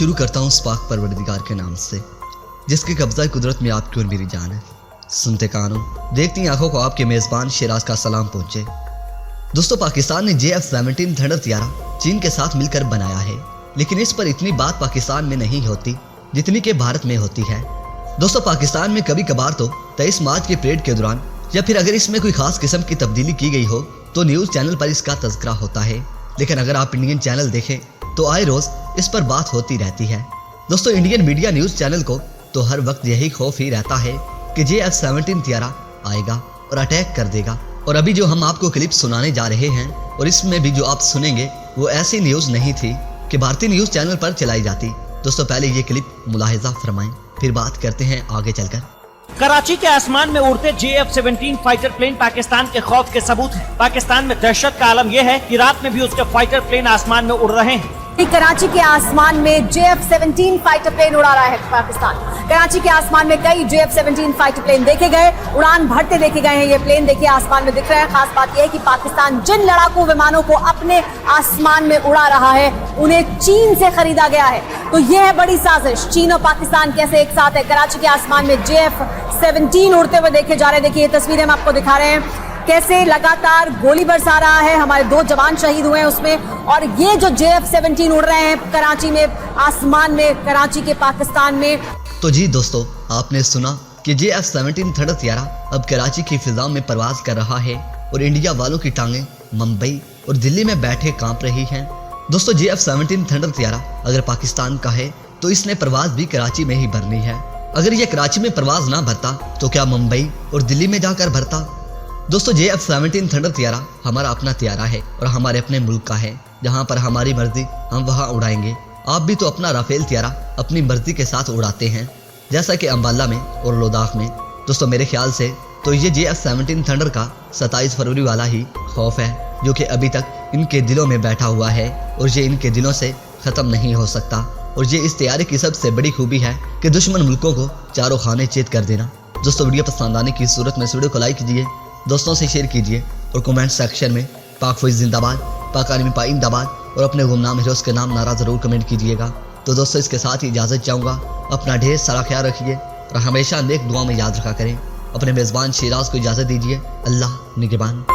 शुरू करता हूँ उस पाक परवरदिगार के नाम से, जिसके कब्जा कुदरत में आपकी और मेरी जान है। सुनते कानों, देखती आंखों को आपके मेज़बान शिराज का सलाम पहुंचे। दोस्तों, पाकिस्तान ने JF-17 थंडर तैयारा चीन के साथ मिलकर बनाया है, लेकिन इस पर इतनी बात पाकिस्तान में नहीं होती जितनी के भारत में होती है। दोस्तों, पाकिस्तान में कभी कभार तो 23 मार्च के परेड के दौरान या फिर अगर इसमें कोई खास किस्म की तब्दीली की गई हो तो न्यूज़ चैनल पर इसका तज़किरा होता है, लेकिन अगर आप इंडियन चैनल देखें तो आए रोज़ इस पर बात होती रहती है। दोस्तों, इंडियन मीडिया न्यूज़ चैनल को तो हर वक्त यही खौफ ही रहता है कि JF-17 तैयारा आएगा और अटैक कर देगा। और अभी जो हम आपको क्लिप सुनाने जा रहे हैं और इसमें भी जो आप सुनेंगे वो ऐसी न्यूज़ नहीं थी कि भारतीय न्यूज़ चैनल पर चलाई जाती। दोस्तों, पहले ये क्लिप मुलाहिजा फरमाएं, फिर बात करते हैं आगे चलकर। कराची के आसमान में उड़ते JF-17 फाइटर प्लेन पाकिस्तान के खौफ के सबूत हैं। पाकिस्तान में दहशत का आलम यह है कि रात में भी उसके फाइटर प्लेन आसमान में उड़ रहे हैं। कराची के आसमान में JF-17 फाइटर प्लेन उड़ा रहा है पाकिस्तान। कराची के आसमान में कई JF-17 फाइटर प्लेन देखे गए, उड़ान भरते देखे गए हैं। ये प्लेन देखिए आसमान में दिख रहे हैं। खास बात यह है कि पाकिस्तान जिन लड़ाकू विमानों को अपने आसमान में उड़ा रहा है उन्हें चीन से खरीदा गया है। तो यह है बड़ी साजिश। चीन और पाकिस्तान कैसे एक साथ है। कराची के आसमान में JF-17 उड़ते हुए देखे जा रहे हैं। देखिए ये तस्वीरें हम आपको दिखा रहे हैं कैसे लगातार गोली बरसा रहा है। हमारे 2 जवान शहीद हुए हैं उसमें। और ये जो JF-17 उड़ रहे हैं कराची में आसमान में, कराची के पाकिस्तान में। तो जी दोस्तों, आपने सुना कि JF-17 थंडर तैयारा अब कराची की फिजा में परवाज कर रहा है और इंडिया वालों की टांगें मुंबई और दिल्ली में बैठे कांप रही हैं। दोस्तों, JF-17 थंडर तैयारा अगर पाकिस्तान का है तो इसने परवाज भी कराची में ही भरनी है। अगर ये कराची में परवाज ना भरता तो क्या मुंबई और दिल्ली में जाकर भरता। दोस्तों, JF-17 थंडर तैयारा हमारा अपना तैयारा है और हमारे अपने मुल्क का है। जहां पर हमारी मर्जी हम वहां उड़ाएंगे। आप भी तो अपना राफेल तैयारा अपनी मर्जी के साथ उड़ाते हैं, जैसा कि अंबाला में और लद्दाख में। दोस्तों, मेरे ख्याल से तो ये JF-17 थंडर का 27 फरवरी वाला ही खौफ है जो कि अभी तक इनके दिलों में बैठा हुआ है और ये इनके दिलों से ख़त्म नहीं हो सकता। और ये इस तैयारी की सबसे बड़ी खूबी है कि दुश्मन मुल्कों को चारों खाने चेत कर देना। दोस्तों, वीडियो पसंद आने की सूरत में इस वीडियो को लाइक कीजिए, दोस्तों से शेयर कीजिए और कमेंट सेक्शन में पाक फौज जिंदाबाद, पाक आर्मी पाइंदाबाद और अपने गुमनाम हीरोज़ के नाम नारा ज़रूर कमेंट कीजिएगा। तो दोस्तों, इसके साथ ही इजाज़त चाहूँगा। अपना ढेर सारा ख्याल रखिए और हमेशा नेक दुआ में याद रखा करें। अपने मेज़बान शिराज को इजाज़त दीजिए। अल्लाह निगहबान।